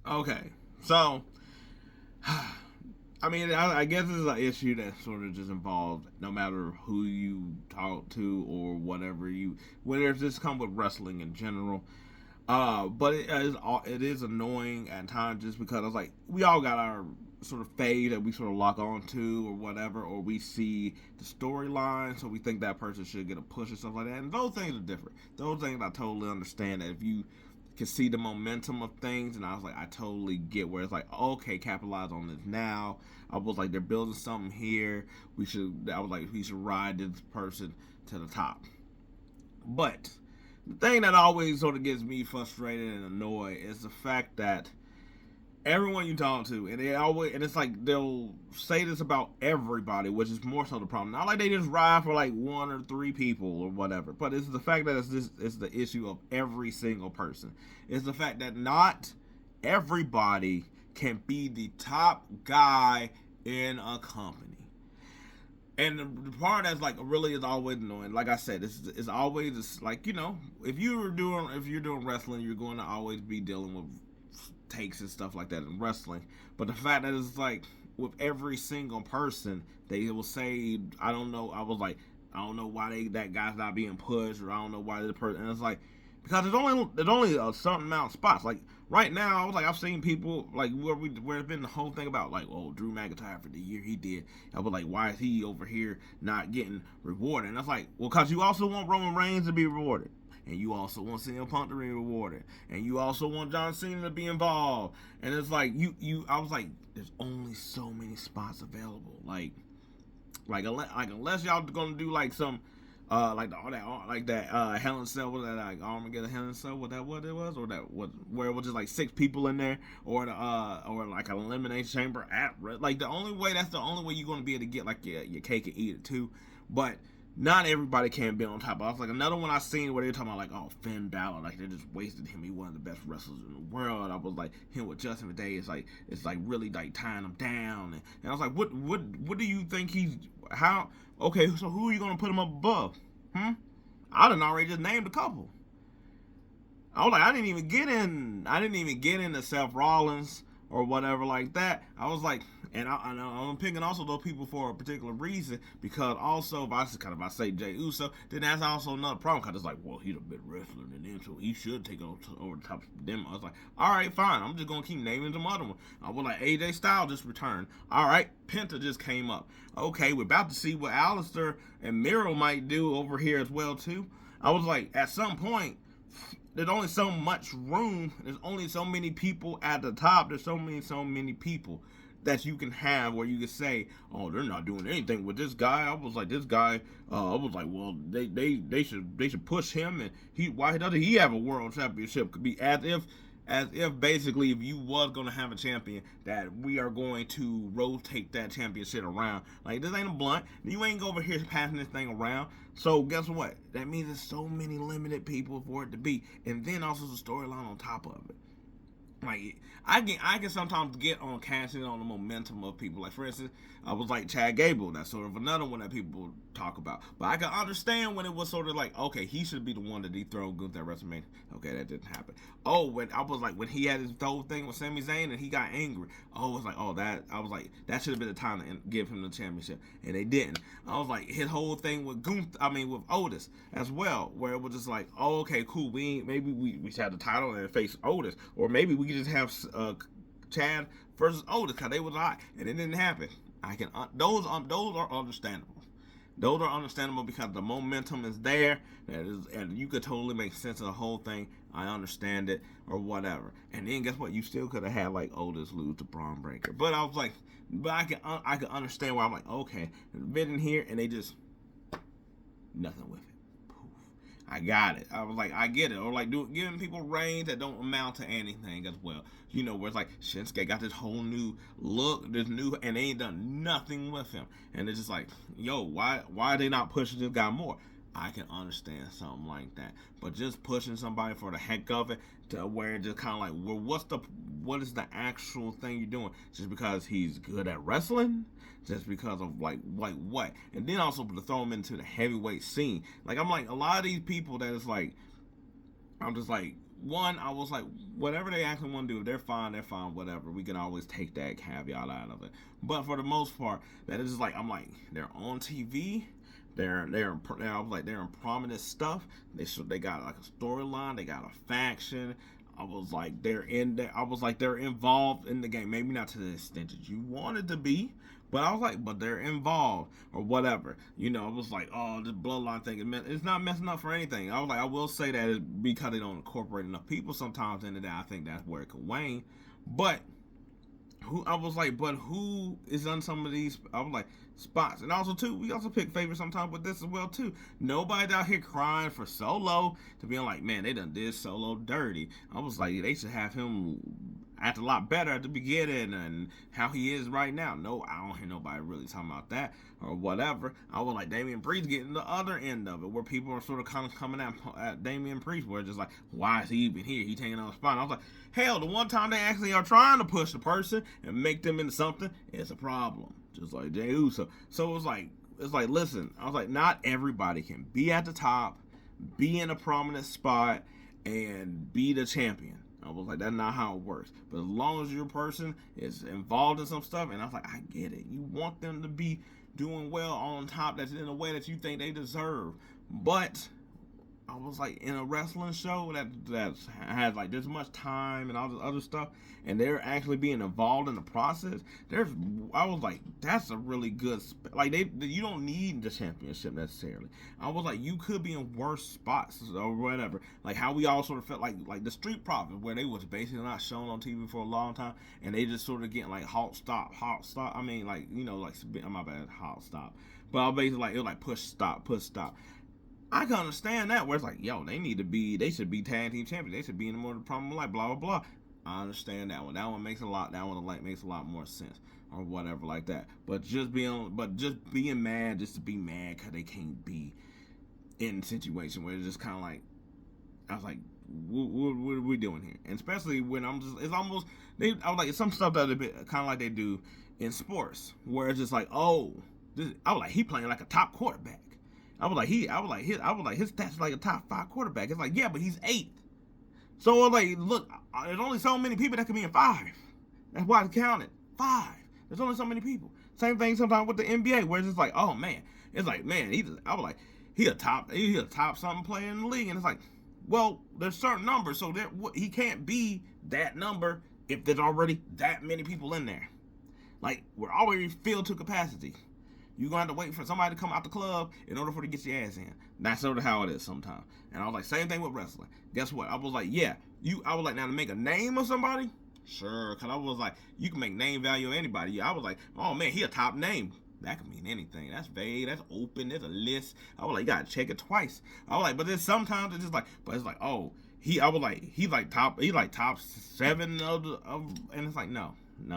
Okay, so I mean, I guess it's an issue that sort of just involved no matter who you talk to or whatever you, whether it's just come with wrestling in general. But it is annoying at times just because I was like, we all got our sort of fade that we sort of lock on to or whatever, or we see the storyline, so we think that person should get a push or stuff like that. And those things are different. Those things I totally understand that if you can see the momentum of things, and I was like, I totally get where it's like, okay, capitalize on this now. I was like, they're building something here. I was like, we should ride this person to the top. But the thing that always sort of gets me frustrated and annoyed is the fact that everyone you talk to, and it's like they'll say this about everybody, which is more so the problem. Not like they just ride for like one or three people or whatever, but it's the fact that it's the issue of every single person. It's the fact that not everybody can be the top guy in a company. And the part that's like really is always annoying. Like I said, it's always like, if you're doing wrestling, you're going to always be dealing with takes and stuff like that in wrestling. But the fact that it's like with every single person, they will say, I don't know. I don't know why that guy's not being pushed, or I don't know why the person. And it's like, because there's only a certain amount of spots. Like right now, I was like, I've seen people like where it's been the whole thing about like, oh, Drew McIntyre for the year he did. I was like, why is he over here not getting rewarded? And I was like, well, because you also want Roman Reigns to be rewarded. And you also want CM Punk to be rewarded, and you also want John Cena to be involved. And it's like I was like, there's only so many spots available. Like unless y'all gonna do like some like that Hell in Cell, was that like Armageddon Hell in Cell, what it was, or that what where it was just like 6 people in there, or or like an elimination chamber like that's the only way you're gonna be able to get like your cake and eat it too. But not everybody can be on top. I was like, another one I seen where they were talking about like, oh, Finn Balor, like they just wasted him. He one of the best wrestlers in the world. I was like, him with Justin today is like, it's like really like tying him down. And I was like, what do you think he's how? Okay, so who are you gonna put him up above? I done already just named a couple. I was like, I didn't even get into Seth Rollins or whatever like that. I was like, and I'm picking also those people for a particular reason, because also if I say Jey Uso, then that's also another problem, because it's like, well, he's a better wrestler than them, so he should take over the top of them. I was like, all right, fine, I'm just gonna keep naming some other ones. I was like, AJ Styles just returned. All right, Penta just came up. Okay, we're about to see what Alistair and Miro might do over here as well too. I was like, at some point, there's only so much room. There's only so many people at the top. There's so many people that you can have where you can say, oh, they're not doing anything with this guy. I was like, this guy. I was like, well, they should push him, and why doesn't he have a world championship? Could be as if basically if you was gonna have a champion, that we are going to rotate that championship around. Like, this ain't a blunt. You ain't over here passing this thing around. So guess what? That means there's so many limited people for it to be, and then also the storyline on top of it. Like, I can sometimes get on casting on the momentum of people. Like, for instance, I was like Chad Gable. That's sort of another one that people talk about. But I can understand when it was sort of like, okay, he should be the one to dethrone Gunther at WrestleMania. Okay, that didn't happen. Oh, when I was like, when he had his whole thing with Sami Zayn and he got angry. Oh, it was like, I was like, that should have been the time to give him the championship, and they didn't. I was like, his whole thing with with Otis as well, where it was just like, oh, okay, cool. Maybe we should have the title and face Otis, or maybe we could just have Chad versus Otis, because they was hot, and it didn't happen. Those are understandable. Those are understandable because the momentum is there, and you could totally make sense of the whole thing. I understand it, or whatever. And then guess what? You still could have had like Otis lose to Braun Breaker. But I was like, I can understand why. I'm like, okay, been in here, and they just nothing with it. I got it. I was like, I get it. Or like giving people reigns that don't amount to anything as well. Where it's like Shinsuke got this whole new look, and they ain't done nothing with him. And it's just like, yo, why are they not pushing this guy more? I can understand something like that. But just pushing somebody for the heck of it, to where it's just kind of like, well, what is the actual thing you're doing? Just because he's good at wrestling? Just because of like what? And then also to throw him into the heavyweight scene. Like, I'm like, a lot of these people that is like, I'm just like, one, I was like, whatever they actually want to do, if they're fine, whatever. We can always take that caveat out of it. But for the most part, that is just like, I'm like, they're on TV. I was like, they're in prominent stuff. They got like a storyline. They got a faction. I was like, they're involved in the game. Maybe not to the extent that you wanted to be, but I was like, but they're involved or whatever. I was like, oh, this bloodline thing, it's not messing up for anything. I was like, I will say that it's because they don't incorporate enough people sometimes into that. I think that's where it could wane. But who is on some of these? I was like, spots, and also too, we also pick favorites sometimes with this as well too. Nobody's out here crying for Solo to be like, man, they done did Solo dirty. I was like, they should have him act a lot better at the beginning and how he is right now. No, I don't hear nobody really talking about that or whatever. I was like, Damian Priest getting the other end of it, where people are sort of kind of coming at Damian Priest, where it's just like, why is he even here? He taking on a spot. And I was like, hell, the one time they actually are trying to push the person and make them into something, it's a problem. Just like Jey Uso. So it's like, listen, I was like, not everybody can be at the top, be in a prominent spot, and be the champion. I was like, that's not how it works. But as long as your person is involved in some stuff, and I was like, I get it. You want them to be doing well on top, that's in a way that you think they deserve. But I was like, in a wrestling show that has like this much time and all this other stuff, and they're actually being involved in the process. I was like, that's a really good like you don't need the championship necessarily. I was like, you could be in worse spots or whatever. Like how we all sort of felt like the Street Profits, where they was basically not shown on TV for a long time, and they just sort of getting like halt stop. I mean, like my bad, halt stop. But I basically like it was like push stop. I can understand that, where it's like, yo, they should be tag team champions. They should be in more problem, like blah blah blah. I understand that one. That one makes a lot more sense or whatever like that. But just being mad just to be mad because they can't be in a situation where it's just kind of like, I was like, what are we doing here? And especially when it's almost, I was like, it's some stuff that a bit kind of like they do in sports, where it's just like, I was like, he playing like a top quarterback. I was like, his stats like a top 5 quarterback. It's like, yeah, but he's 8th. So like, look, there's only so many people that can be in 5. That's why it's counted 5. There's only so many people. Same thing sometimes with the NBA, where it's just like, oh man, it's like, man, I was like, he a top something player in the league, and it's like, well, there's certain numbers, so he can't be that number if there's already that many people in there. Like, we're already filled to capacity. You're going to have to wait for somebody to come out the club in order for you to get your ass in. That's sort of how it is sometimes. And I was like, same thing with wrestling. Guess what? I was like, I was like, now to make a name of somebody? Sure. Because I was like, you can make name value of anybody. Yeah, I was like, oh man, he a top name. That could mean anything. That's vague. That's open. There's a list. I was like, you got to check it twice. I was like, but then sometimes it's just like, but it's like, oh, he's like top 7 and it's like, no,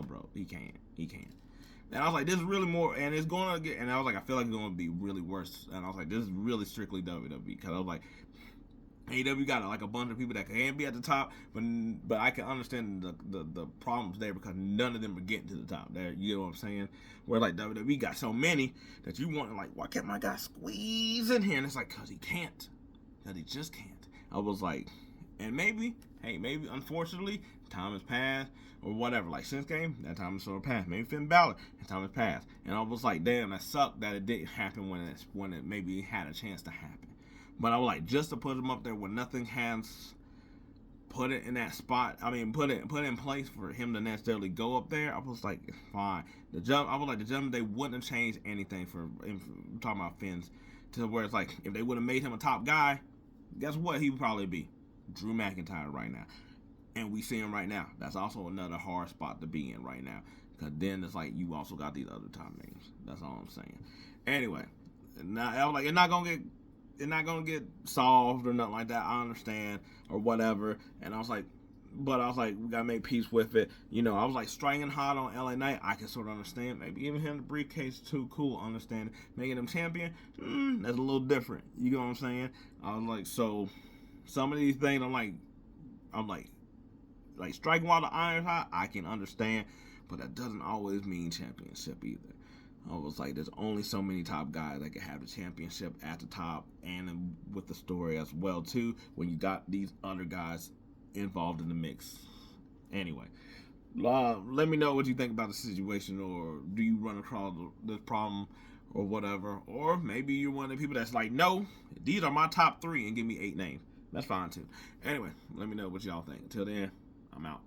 bro, he can't. And I was like, this is really more, and it's going to get, and I was like, I feel like it's going to be really worse. And I was like, this is really strictly WWE, because I was like, AEW got like a bunch of people that can be at the top, but I can understand the problems there, because none of them are getting to the top there. You know what I'm saying? Where like WWE got so many that you want to like, why can't my guy squeeze in here? And it's like, because he can't. Because he just can't. I was like, and maybe unfortunately, time has passed or whatever. Like since game, that time has sort of passed. Maybe Finn Balor, that time has passed. And I was like, damn, that sucked that it didn't happen when it maybe had a chance to happen. But I was like, just to put him up there when nothing has put it in that spot. I mean, put it in place for him to necessarily go up there. I was like, fine. The jump, they wouldn't have changed anything for talking about Finn's, to where it's like, if they would have made him a top guy, guess what? He would probably be Drew McIntyre right now. And we see him right now. That's also another hard spot to be in right now, because then it's like you also got these other top names. That's all I'm saying. Anyway, I was like, it's not gonna get solved or nothing like that. I understand or whatever. And I was like, we gotta make peace with it. You know, I was like, striking hot on LA Knight, I can sort of understand. Maybe giving him the briefcase too, cool, understand. Making him champion, that's a little different. You know what I'm saying? I was like, so some of these things, I'm like striking while the iron's hot, I can understand, but that doesn't always mean championship either. I was like, there's only so many top guys that can have the championship at the top, and with the story as well too, when you got these other guys involved in the mix. Anyway, let me know what you think about the situation, or do you run across this problem or whatever, or maybe you're one of the people that's like, no, these are my top 3 and give me 8 names. That's fine too. Anyway, let me know what y'all think. Until then, I'm out.